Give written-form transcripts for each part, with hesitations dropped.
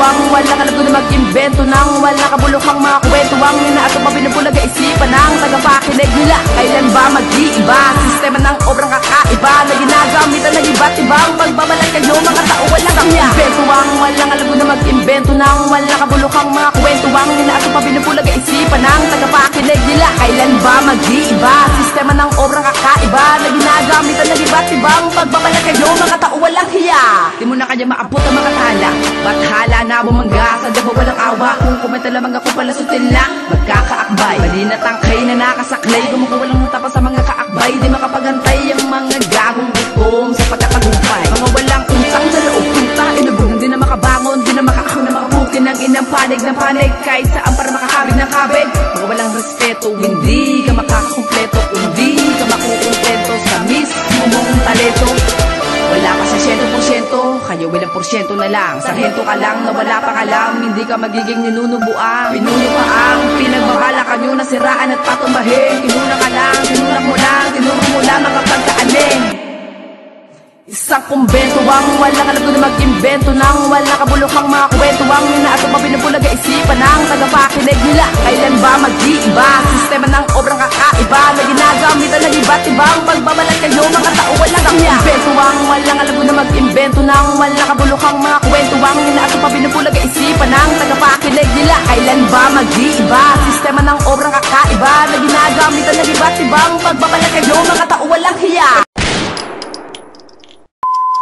Imbentuang walang alam ko na mag-imbento ng walang kabulokang mga kwentuang inaato pa binubulaga isipan ng tagapakinig nila. Kailan ba mag-iiba? Sistema ng obrang kakaiba na ginagamitan ng iba't ibang pagbabalat kayo mga tao walang kanya. Imbentuang walang alam ko na mag-imbento ng walang kabulokang mga kwentuang inaato pa binubulaga isipan ng tagapakinig nila. Kailan ba mag-iiba? Sistema ng obrang kakaiba na ginagamitan ng iba't ibang pagbabalat kayo mga tao walang hiya. Di mo na kanya maabot ang makatala, bathala na bumangga sa dabo walang awa. Kung kumenta lamang ako pala sutil na magkakaakbay, mali na tangkay na nakasaklay. Gumukuha lang ng tapas sa mga kaakbay, di makapagantay ang mga gagong gutom sa pagkakagumpay. Mga walang unsang sa loob punta, inubog di na makabangon, di na makaako na makabukin ng inang panig ng panig, kahit saan para makakabig ng kabig. Mga walang respeto, hindi ka makakakumpleto, hindi ka makukumpleto sa mismo mong talento. Wala ka sa 100%, kayo ilang porsyento na lang. Sarhento ka lang na wala pang alam, hindi ka magiging ninunubuan. Pinuno pa ang pinagbabala kanyo na siraan at patumbahin. Tinuna ka lang, tinulak mo lang, tinuro mo lang makapagkaaling. Isang kumbento ang walang alam ko na mag-imbento ng walang kabulokang mga kwentuang inaato pa binubulaga isipan ng tagapakinig nila. Kailan ba mag-iiba? Sistema ng obrang kakaiba na ginagamitan ng iba't ibang pagbabalat kayo mga tao walang kanya. Invento ang walang alam ko na mag-imbento ng walang kabulokang mga kwentuang inaato pa binubulaga isipan ng tagapakinig nila. Kailan ba mag-iiba? Sistema ng obrang kakaiba na ginagamitan ng iba't ibang pagbabalat kayo mga tao walang hiya.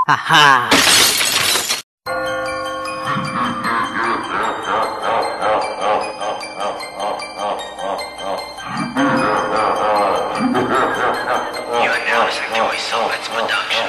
Haha. You are now listening to a Soulmates production.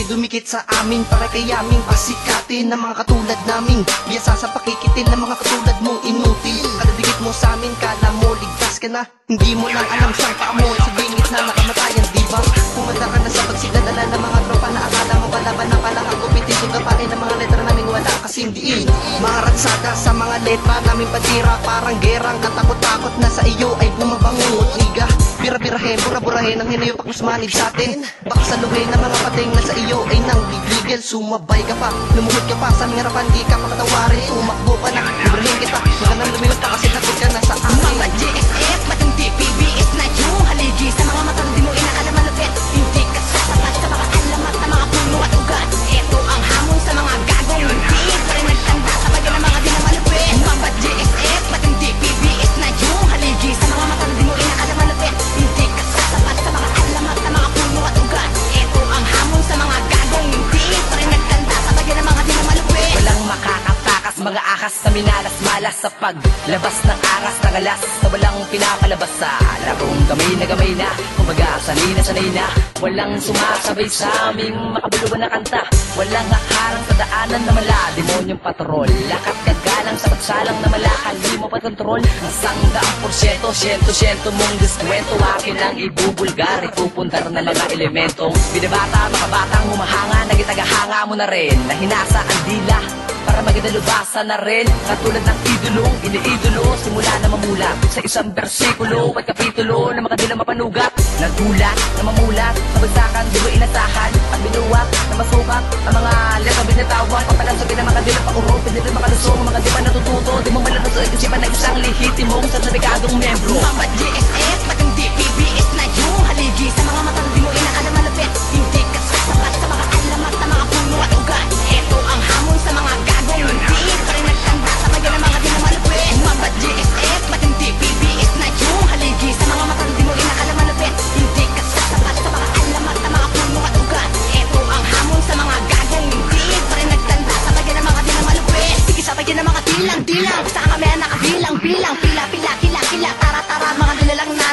Dumikit sa amin para kayaming pasikatin ng mga katulad naming biyasa sa pakikitin ng mga katulad mong inutil. Kadadikit mo sa amin, kala mo ligtas ka na, hindi mo lang alam siyang paamoy sa bingit na nakamatayan, diba? Pumanda ka na sa pagsigdadala ng mga tropa na akala mo kalaban na palang ang kupitin. Sugapain ng mga letra naming wala kasing diin. Mga ratsada sa mga letra naming patira, parang gerang katakot-takot na sa iyo ay bumabangungot liga. Bira-birahin, bura-burahin ang hinayop at manib sa atin. Baka saluhin ng mga pating na sa iyo ay nang bibigil. Sumabay ka pa, lumuhod ka pa sa aming harapan, di ka makatawarin. Tumakbo ka na, librahin kita, baka nang lumilot pa kasi lagot ka na sa akin. Mga GSF, matang TPBS na yung haligi sa mga matang di mo inaalam malupit. Hindi ka sasapat sa mga alamat na mga puno at ugat. Ito ang hamon sa mga gagong hindi pa rin nagtanda sa bagay ng mga di na malupit. Mga GSF, matang TPBS na yung haligi sa mga matang di mo inaalam malupit. Hindi ka sasapat sa mga alamat na mga puno at ugat. Ito ang hamon sa mga gagong hindi pa rin nagtanda sa bagay ng mga di na malupit. Walang makakatakas, mga akas na minalas-malas sa paglabas ng aras ng alas na walang pinapalabas sa larong gamay na kumbaga sanay na walang sumasabay sa aming makabuluhan na kanta. Walang haharang sa daanan na mala, demonyong patrol, lakat gagalang sa pagsalang na mala, hindi mo pakontrol. Ang 100%, 100% mong diskwento, akin lang ibubulgar, ipupundar na mga elementong binabata, makabatang humahanga, nagitagahanga mo na rin, na hinasa ang dila para magidalubasa na rin. Katulad ng idolong iniidolo, simula na mamulat sa isang bersikulo at kapitulo na makadilang mapanugat. Nagulat na mamulat, nabagsakan, di mo inasahan at binuwak na masukat ang mga letra binatawan. Papalansabi na makadilang pauro, pinili makalusong, mga di pa natututo, di mo malalot sa isipan ng isang lehitimong sertifikadong membro. Mga GSF, matang DPBS na yung haligi sa mga matang di mo inaalam malupit. Hindi ka sasapat sa mga alamat na mga puno at ugat. Ito ang hamon sa mga gagong hindi pa rin nagtanda sa bagay ng mga di na malupit. Mga GSF, matang DPBS na yung haligi sa mga matang di mo inaalam malupit. Hindi ka sasapat sa mga alamat na mga puno at ugat. Ito ang hamon sa mga gagong hindi pa rin nagtanda sa bagay ng mga di na malupit. Sige sa bagay ng mga tilang-tilang, saan kami nakabilang-bilang, pila-pila, kila-kila, tara-tara, mga nilalang na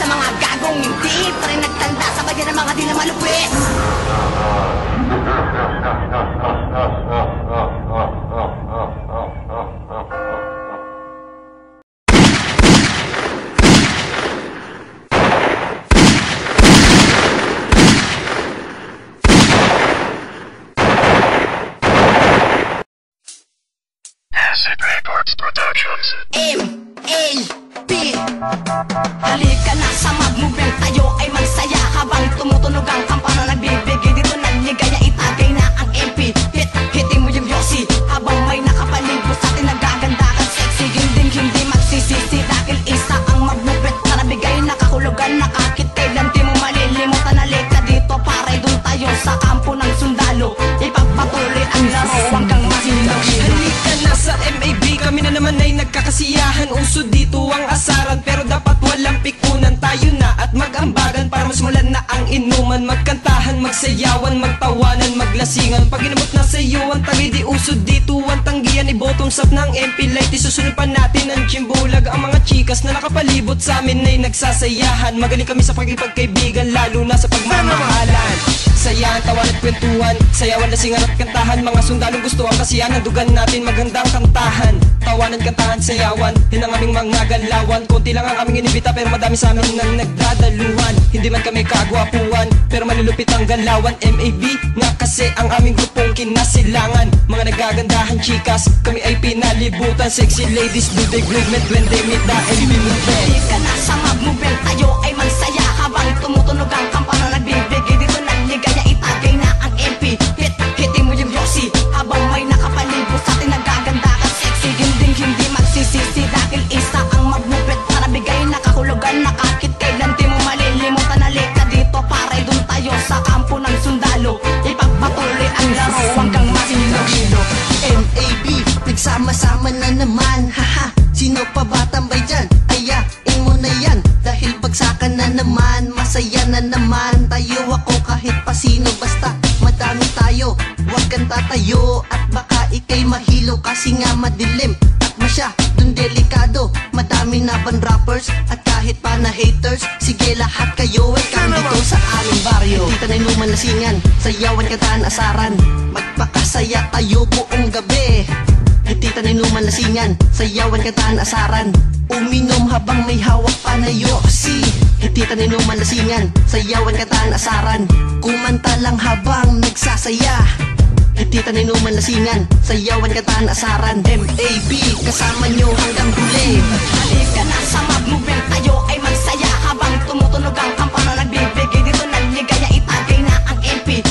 sa mga gagong hindi pa rin nagtanda sa bayan ng mga di na malupit. Acid Records Productions. M.A.P. Halika na sa mag-movement, tayo ay magsaya habang tumutunog ang kampana nagbibigay dito ng ligaya, itagay na ang MP. Hitin mo yung yosi habang may nakapalibot sa atin nagaganda kang sexy. Hindi magsisisi dahil isa ang mag-movement na nabigay nakahulugan, nakakit kailan di mo malilimutan. Halika dito pare, dun tayo sa kampo ng sundalo, ipagpatuloy ang laro hanggang masinag. Halika na sa MAB, kami na naman ay nagkakasiyahan. Uso dito ang asaran, pero dapat walang pikunan. Tayo na at mag-ambagan para masimulan na ang inuman. Magkantahan, magsayawan, magtawanan, maglasingan. Pag inabot na sa iyo ang tagi, di uso dito ang tanggihan. I-bottoms up ng MP Light, isusunod pa natin ang chimbulag. Ang mga chikas na nakapalibot sa amin ay nagsasayahan. Magaling kami sa pagkipagkaibigan, lalo na sa pagmamahalan. Sayahan, tawan at kwentuhan, sayawan, lasingan at kantahan. Mga sundalong gusto ang kasiyahan, nandugan natin magandang kantahan. Tawanan, kantahan, sayawan, yun ang aming mga galawan. Konti lang ang aming inibita pero madami sa amin nang nagdadaluhan. Hindi man kami kagwapuan pero malulupit ang galawan. MAB nga kasi ang aming grupong kinasilangan. Mga nagagandahan chikas, kami ay pinalibutan. Sexy ladies do the movement when they meet the MAB movement. Halika na sa mag-movement, tayo ay magsaya habang tumutunog ang kampana nagbibigay dito ng ligaya, itagay na ang MP. Hitin mo yung yosi habang may nakapalibot sa atin nagaganda kang sexy. Hindi magsisisi dahil isa ang mag-movement na nabigay nakahulugan, nakakit kailan di mo malilimutan. Halika dito pare, dun tayo sa kampo ng sundalo, ipagpatuloy ang laro hanggang masinag-ilo. MAB, nagsama-sama na naman, haha. Sino pa ba tambay dyan? Ayain mo na yan, dahil bagsakan na naman. Masaya na naman, tayo ako kahit pa sino. Basta madami tayo, huwag kang tatayo. At baka ikay mahilo kasi nga madilim at masyadong delikado. Madami na ban rappers at kahit pa na haters. Sige lahat kayo, welcome dito sa aming baryo. Tita na inuman lasingan, sayawan, kantahan, asaran. Magpakasaya tayo buong gabi. Tita na inuman lasingan, sayawan, kantahan, asaran. Uminom habang may hawak pa na yosi. Tita na inuman lasingan, sayawan, kantahan, asaran. Kumanta lang habang nagsasaya. Tita na inuman lasingan, sayawan, kantahan, asaran. MAB, kasama nyo hanggang huli. Halika na sa mag-movement, tayo ay magsaya habang tumutunog ang kampana nagbibigay dito ng ligaya, itagay na ang MP.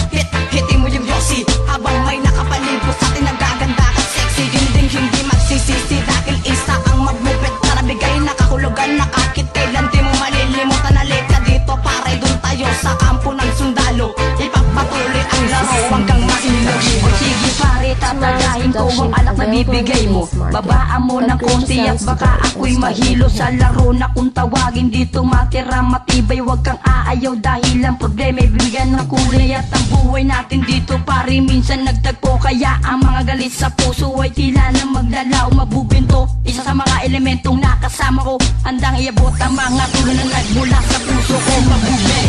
Hitin mo yung yosi habang may nakapalibot sa atin nagaganda kang sexy. Hindi magsisisi dahil isa ang mag-movement na nabigay nakahulugan, nakakit kailan di mo malilimutan. Halika dito pare, dun tayo sa kampo ng sundalo, ipagpatuloy ang laro hanggang masinag. Sige pare, tatagahin ko ang alak na bibigay mo. Babaan mo ng konti at baka ako'y mahilo sa laro na kung tawagin dito matira matibay. Huwag kang aayaw dahil ang problema ay bibigyan ng kulay. At ang buhay natin dito pare minsan nagtagpo, kaya ang mga galit sa puso ay tila na maglalaw, mabubinto. Isa sa mga elementong nakasama ko, handang iabot ang mga tulo na nagmula sa puso ko. Mabubinto.